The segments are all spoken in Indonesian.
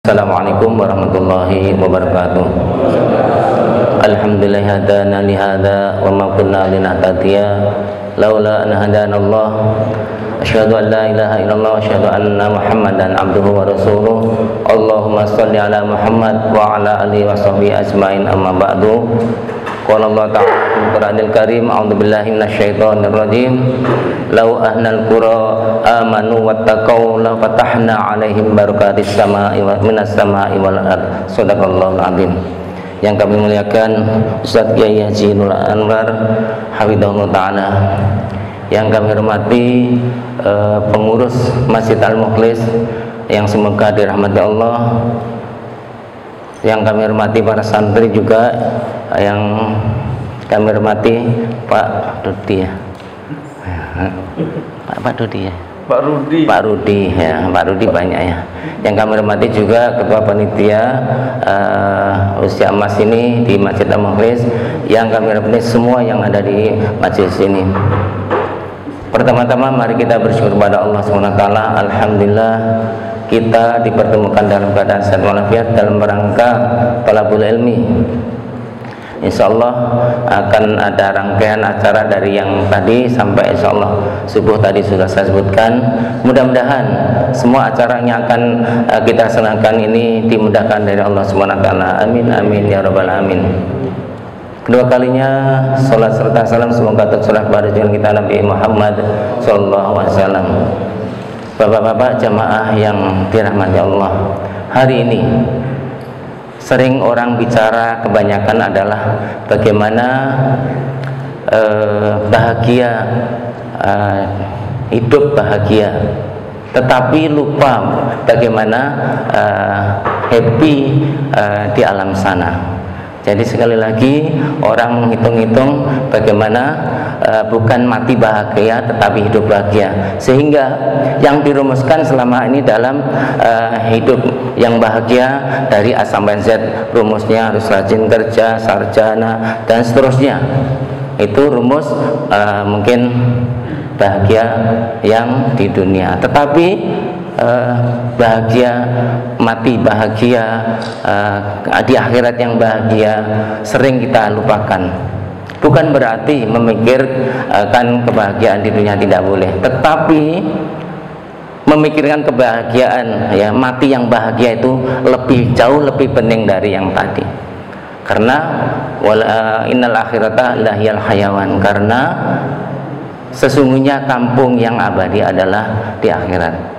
Assalamualaikum warahmatullahi wabarakatuh. Alhamdulillah hadana li hadza wa ma kunna linahtadiya laula an hadana Allah. Asyhadu an la ilaha illallah wa asyhadu anna Muhammadan abduhu wa rasuluh. Allahumma shalli ala Muhammad wa ala alihi wa sahbihi ajmain, amma ba'du. Qala Allah ta'ala fil Qur'anil Karim, a'udzu billahi minasyaitonir rajim. Law ahnal qura amanu wattaqau la fatahna 'alaihim barakatis sama'i wa minas sama'i wal ard. Shadaqallahul azim. Yang kami muliakan Ustaz Kiai Haji Nur Anwar hafizahullah taala. Yang kami hormati pengurus Masjid Al-Mukhlis yang semoga dirahmati Allah. Yang kami hormati para santri juga, yang kami hormati Pak Rudi ya. Pak Rudi ya. Pak Rudi ya, Pak Rudi banyak ya. Yang kami hormati juga Ketua Panitia Usia Emas ini di Masjid Al-Mukhlis, yang kami hormati semua yang ada di masjid sini. Pertama-tama mari kita bersyukur kepada Allah SWT. Alhamdulillah kita dipertemukan dalam keadaan sehat walafiat dalam rangka thalabul ilmi. Insyaallah akan ada rangkaian acara dari yang tadi sampai insyaallah subuh tadi sudah saya sebutkan. Mudah-mudahan semua acaranya akan kita senangkan ini dimudahkan dari Allah SWT. Amin amin ya rabbal alamin. Kedua kalinya salat serta salam semoga tercurah kepada junjungan kita Nabi Muhammad sallallahu alaihi wasallam. Bapak-bapak jamaah yang dirahmati Allah, hari ini sering orang bicara kebanyakan adalah bagaimana bahagia, hidup bahagia, tetapi lupa bagaimana happy di alam sana. Jadi sekali lagi orang menghitung-hitung bagaimana bukan mati bahagia tetapi hidup bahagia, sehingga yang dirumuskan selama ini dalam hidup yang bahagia dari A sampai Z, rumusnya harus rajin kerja, sarjana dan seterusnya. Itu rumus mungkin bahagia yang di dunia, tetapi bahagia, mati bahagia, di akhirat yang bahagia sering kita lupakan. Bukan berarti memikirkan kebahagiaan di dunia tidak boleh, tetapi memikirkan kebahagiaan ya mati yang bahagia itu lebih jauh lebih penting dari yang tadi. Karena innal akhirata lahiyal hayawan, karena sesungguhnya kampung yang abadi adalah di akhirat.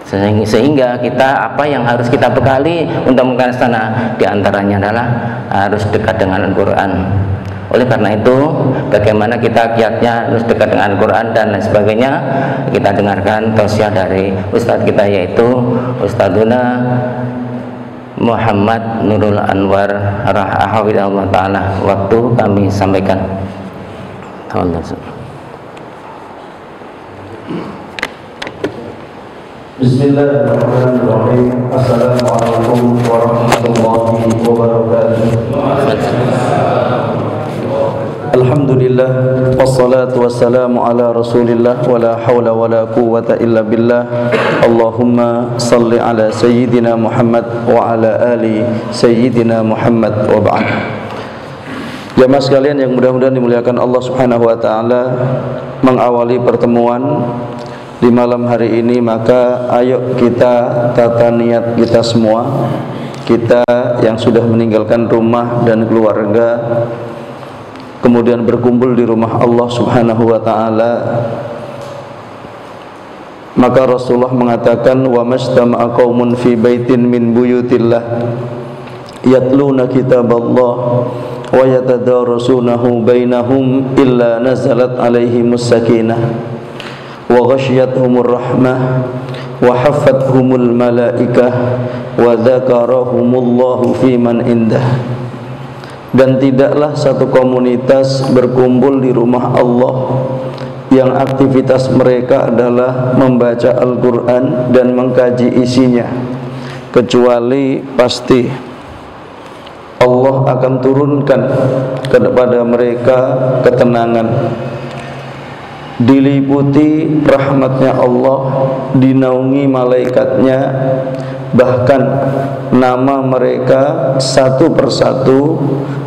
Sehingga kita apa yang harus kita bekali untuk mengenai sana, diantaranya adalah harus dekat dengan Al-Quran. Oleh karena itu bagaimana kita kiatnya harus dekat dengan Al-Quran dan lain sebagainya, kita dengarkan tausiah dari Ustadz kita, yaitu Ustadzuna Muhammad Nurul Anwar rahimahullah ta'ala. Waktu kami sampaikan. Bismillahirrahmanirrahim. Assalamualaikum warahmatullahi wabarakatuh. Alhamdulillah, wassalatu wassalamu ala rasulillah, wala hawla wala quwwata illa billah. Allahumma salli ala sayyidina Muhammad wa ala ali sayyidina Muhammad wa ba'd. Jamaah sekalian yang mudah-mudahan dimuliakan Allah Subhanahu wa taala, mengawali pertemuan di malam hari ini, maka ayo kita tata niat kita semua, kita yang sudah meninggalkan rumah dan keluarga, kemudian berkumpul di rumah Allah Subhanahu wa taala. Maka Rasulullah mengatakan, wa mastama'a qaumun fi baitin min buyutillah yatluna kitaballah wa yatadarasunahu bainahum illa nazalat alaihimus sakinah wa ghasyiyatuhumur rahmah wa haffathumul malaikah wa dzakarahumullahu fi man indah. Dan tidaklah satu komunitas berkumpul di rumah Allah yang aktivitas mereka adalah membaca Al-Quran dan mengkaji isinya, kecuali pasti Allah akan turunkan kepada mereka ketenangan, diliputi rahmatnya Allah, dinaungi malaikatnya, bahkan nama mereka satu persatu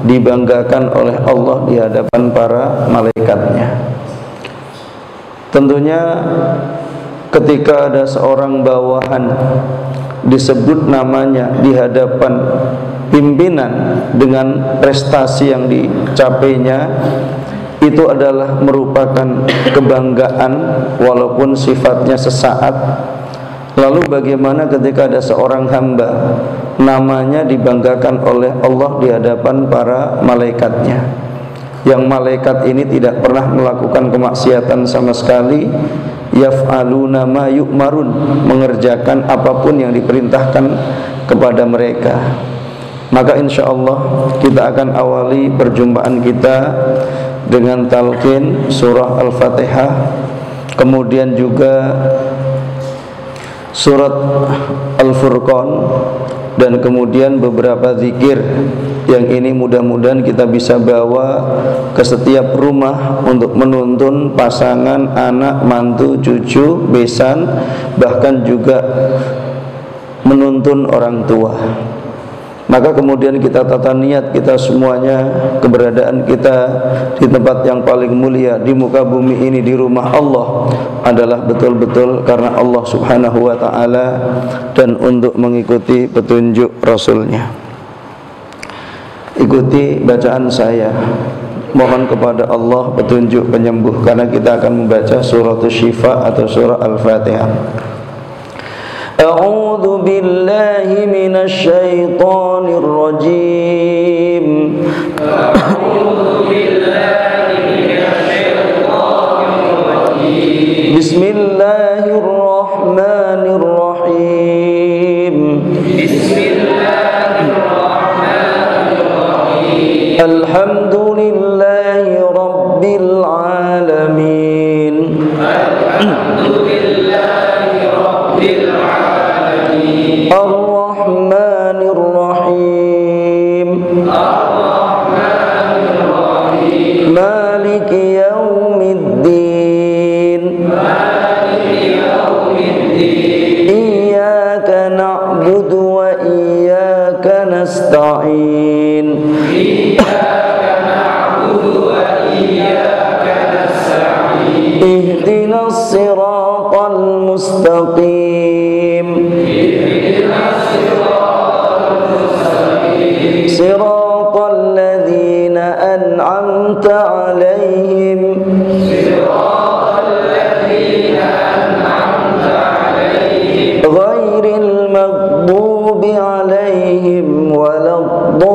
dibanggakan oleh Allah di hadapan para malaikatnya. Tentunya ketika ada seorang bawahan disebut namanya di hadapan pimpinan dengan prestasi yang dicapainya, itu adalah merupakan kebanggaan walaupun sifatnya sesaat. Lalu bagaimana ketika ada seorang hamba namanya dibanggakan oleh Allah di hadapan para malaikatnya, yang malaikat ini tidak pernah melakukan kemaksiatan sama sekali, yaf'aluna ma yu'marun, mengerjakan apapun yang diperintahkan kepada mereka. Maka insya Allah kita akan awali perjumpaan kita dengan talqin surah Al-Fatihah, kemudian juga surat Al-Furqan, dan kemudian beberapa zikir yang ini mudah-mudahan kita bisa bawa ke setiap rumah untuk menuntun pasangan, anak, mantu, cucu, besan, bahkan juga menuntun orang tua. Maka kemudian kita tata niat kita semuanya, keberadaan kita di tempat yang paling mulia di muka bumi ini, di rumah Allah, adalah betul-betul karena Allah subhanahu wa ta'ala dan untuk mengikuti petunjuk Rasulnya. Ikuti bacaan saya, mohon kepada Allah petunjuk penyembuh, karena kita akan membaca surah Syifa atau surah Al-Fatihah. A'udzu billahi minasy syaithanir rajim. A'udzu billahi minasy syaithanir rajim. Bismillahirrahmanirrahim. Bismillahirrahmanirrahim. Alhamdulillahi rabbil alamin. Alhamdulillahi rabbil alamin. Ar-Rahmanir Rahim. Ar-Rahmanir Rahim. Maliki yaumiddin. Maliki yaumiddin. Iyyaka na'budu wa iyyaka nasta'in. Iyyaka na'budu wa iyyaka nasta'in. Ihdinas siratal mustaqim. صراط الذين أنعمت عليهم غير المغضوب عليهم ولا الضالين.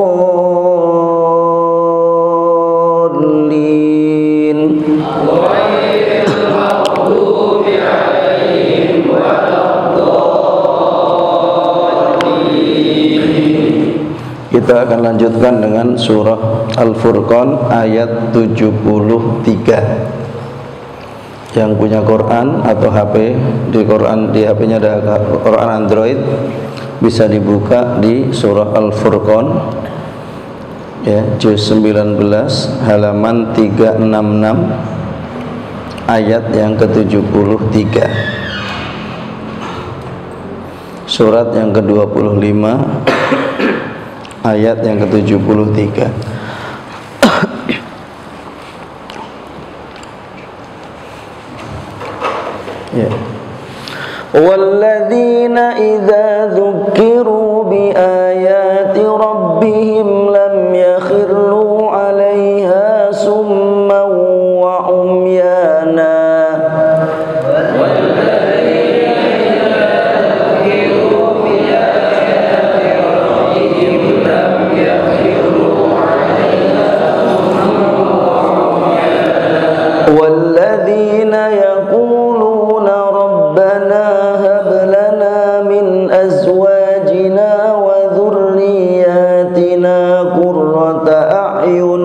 Kita akan lanjutkan dengan surah Al-Furqan ayat 73. Yang punya Quran atau HP, di Quran di HP-nya ada Quran Android, bisa dibuka di surah Al-Furqan ya, juz 19 halaman 366 ayat yang ke-73. Surat yang ke-25 ayat yang ke-73. Ya. Walladzina idza dzukkiru bi ayati rabbihim lam yakhirru 'alaiha summan wa umyana. والذين يقولون ربنا هب لنا من أزواجنا وذرياتنا قرة أعين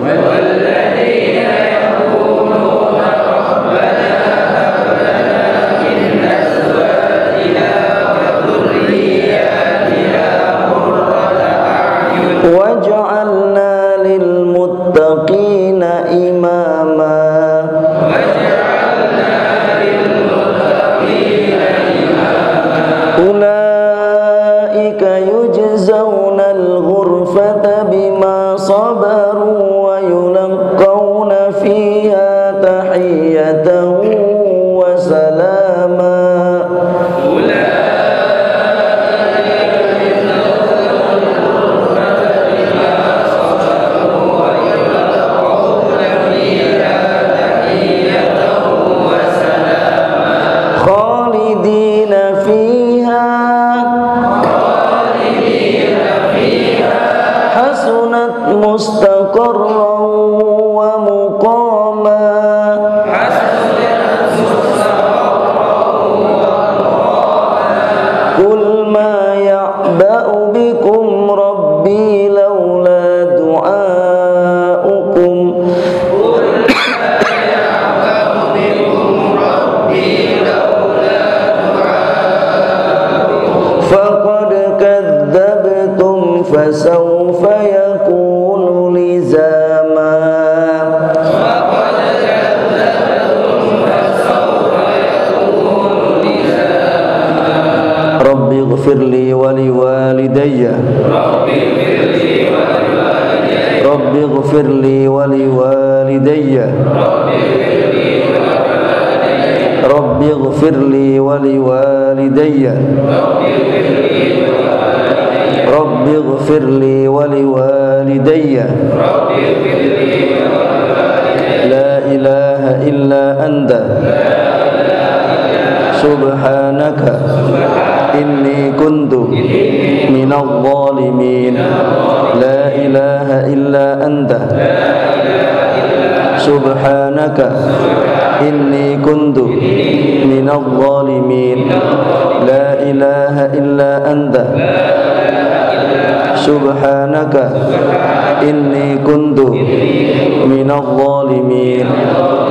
والذين يقولون ربنا هب لنا من أزواجنا وذرياتنا قرة أعين واجعلنا للمتقين إماما. اغفر لي ولوالدي رب اغفر لي ولوالدي رب اغفر لي ولوالدي رب اغفر لي ولوالدي لا إله إلا أنت سبحانك إني كنت من الظالمين لا إله إلا أنت سبحانك إني كنت من الظالمين لا إله إلا أنت سبحانك إني كنت من الظالمين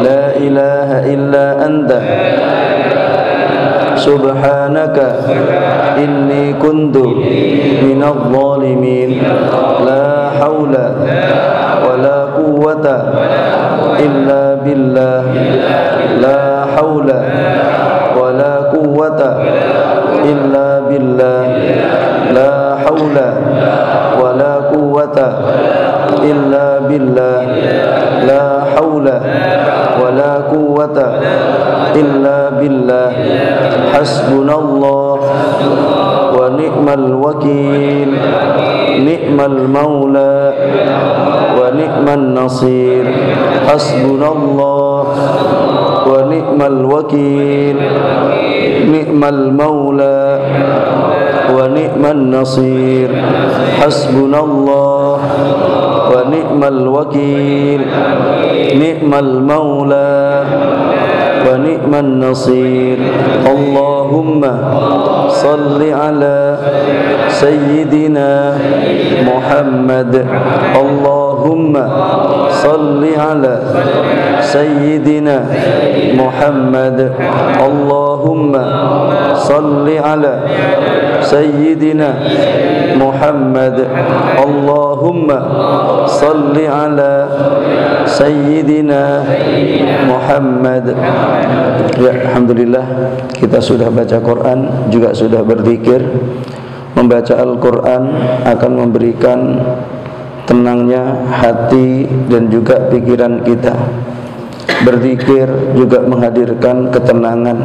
لا إله إلا أنت سبحانك إني كنت من الظالمين لا حول ولا قوة إلا بالله لا حول ولا قوة إلا بالله لا حول ولا قوة إلا بالله لا حول ولا قوة إلا بالله حسبنا الله ونعم الوكيل نعم المولى ونعم النصير حسبنا الله ونعم الوكيل نعم المولى ونعم النصير حسبنا الله ونعم الوكيل نعم المولى ونعم النصير اللهم صل على سيدنا محمد اللهم صل على سيدنا محمد اللهم صل على سيدنا محمد اللهم صل على سيدنا محمد. Ya, alhamdulillah kita sudah baca Quran, juga sudah berzikir. Membaca Al-Quran akan memberikan tenangnya hati dan juga pikiran kita. Berzikir juga menghadirkan ketenangan.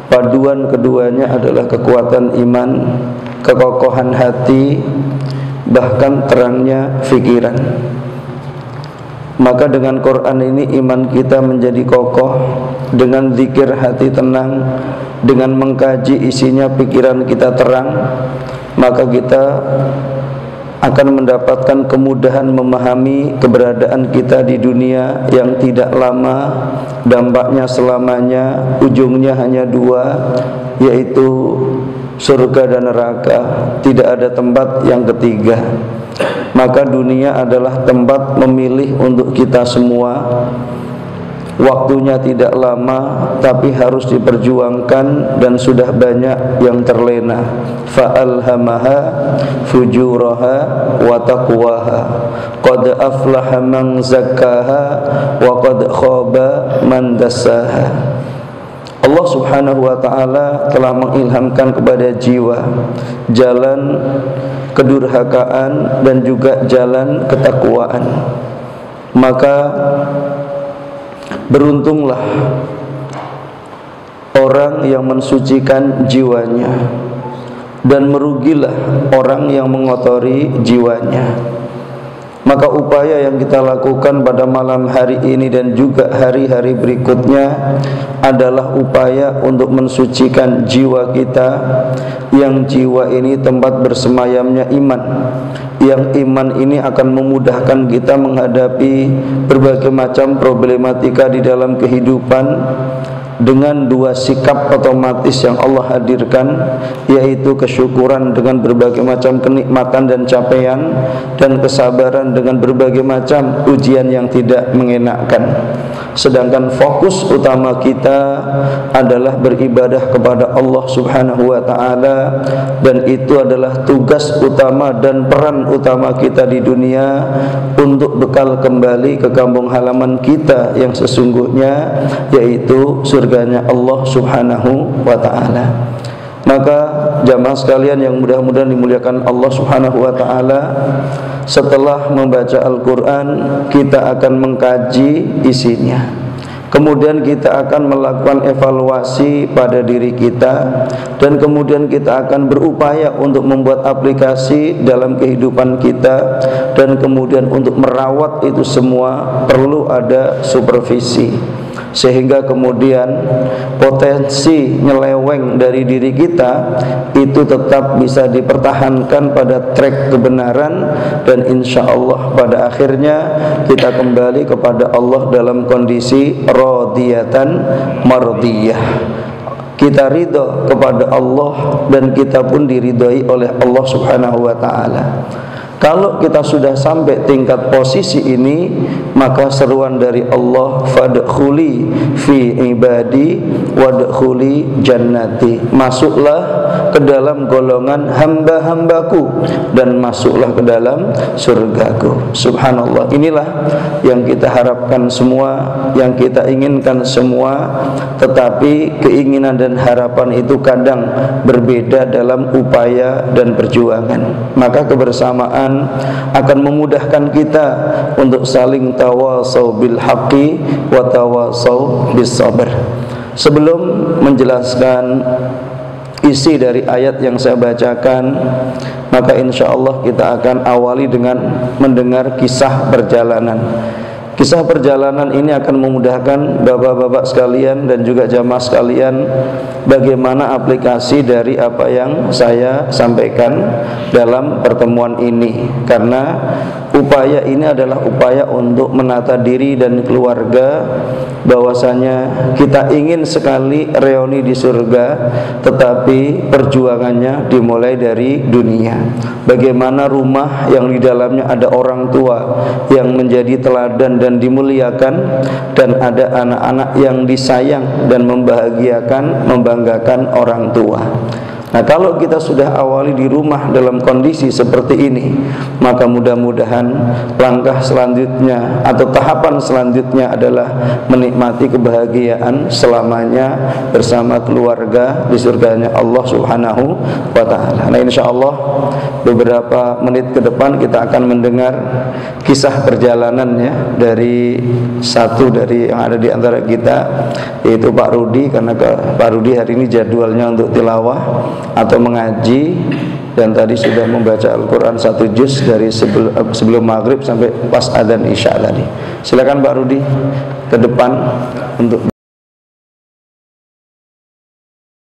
Paduan keduanya adalah kekuatan iman, kekokohan hati, bahkan terangnya pikiran. Maka dengan Quran ini iman kita menjadi kokoh, dengan zikir hati tenang, dengan mengkaji isinya pikiran kita terang, maka kita akan mendapatkan kemudahan memahami keberadaan kita di dunia yang tidak lama, dampaknya selamanya, ujungnya hanya dua, yaitu surga dan neraka, tidak ada tempat yang ketiga. Maka dunia adalah tempat memilih untuk kita semua. Waktunya tidak lama, tapi harus diperjuangkan dan sudah banyak yang terlena. Fa'alhamaha fujuraha wa taqwaha. Qad aflaha man zakkaha wa qad khaba man dassaha. Allah Subhanahu wa ta'ala telah mengilhamkan kepada jiwa jalan kedurhakaan dan juga jalan ketakwaan. Maka beruntunglah orang yang mensucikan jiwanya, dan merugilah orang yang mengotori jiwanya. Maka upaya yang kita lakukan pada malam hari ini dan juga hari-hari berikutnya adalah upaya untuk mensucikan jiwa kita, yang jiwa ini tempat bersemayamnya iman, yang iman ini akan memudahkan kita menghadapi berbagai macam problematika di dalam kehidupan dengan dua sikap otomatis yang Allah hadirkan, yaitu kesyukuran dengan berbagai macam kenikmatan dan capaian, dan kesabaran dengan berbagai macam ujian yang tidak mengenakkan. Sedangkan fokus utama kita adalah beribadah kepada Allah Subhanahu wa ta'ala, dan itu adalah tugas utama dan peran utama kita di dunia untuk bekal kembali ke kampung halaman kita yang sesungguhnya, yaitu surganya Allah Subhanahu wa ta'ala. Maka jamaah sekalian yang mudah-mudahan dimuliakan Allah Subhanahu wa taala, setelah membaca Al-Qur'an kita akan mengkaji isinya. Kemudian kita akan melakukan evaluasi pada diri kita, dan kemudian kita akan berupaya untuk membuat aplikasi dalam kehidupan kita, dan kemudian untuk merawat itu semua perlu ada supervisi, sehingga kemudian potensi nyeleweng dari diri kita itu tetap bisa dipertahankan pada track kebenaran, dan insya Allah pada akhirnya kita kembali kepada Allah dalam kondisi radiyatan mardiyah. Kita ridho kepada Allah dan kita pun diridhoi oleh Allah Subhanahu wa taala. Kalau kita sudah sampai tingkat posisi ini, maka seruan dari Allah, fadkhuli fi ibadi wadkhuli jannati, masuklah ke dalam golongan hamba-hambaku dan masuklah ke dalam surgaku. Subhanallah, inilah yang kita harapkan semua, yang kita inginkan semua. Tetapi keinginan dan harapan itu kadang berbeda dalam upaya dan perjuangan. Maka kebersamaan akan memudahkan kita untuk saling tawasau bil haqqi wa tawasau bis sabr. Sebelum menjelaskan isi dari ayat yang saya bacakan, maka insya Allah kita akan awali dengan mendengar kisah perjalanan. Kisah perjalanan ini akan memudahkan bapak-bapak sekalian dan juga jamaah sekalian bagaimana aplikasi dari apa yang saya sampaikan dalam pertemuan ini. Karena upaya ini adalah upaya untuk menata diri dan keluarga, bahwasanya kita ingin sekali reuni di surga, tetapi perjuangannya dimulai dari dunia. Bagaimana rumah yang di dalamnya ada orang tua yang menjadi teladan dan dimuliakan, dan ada anak-anak yang disayang dan membahagiakan, membanggakan orang tua. Nah, kalau kita sudah awali di rumah dalam kondisi seperti ini, maka mudah-mudahan langkah selanjutnya atau tahapan selanjutnya adalah menikmati kebahagiaan selamanya bersama keluarga di surganya Allah Subhanahu wa ta'ala. Nah, insya Allah beberapa menit ke depan kita akan mendengar kisah perjalanannya dari satu dari yang ada di antara kita, yaitu Pak Rudi. Karena Pak Rudi hari ini jadwalnya untuk tilawah atau mengaji, dan tadi sudah membaca Al-Quran 1 juz dari sebelum maghrib sampai pas adzan isya tadi. Silakan Pak Rudi ke depan untuk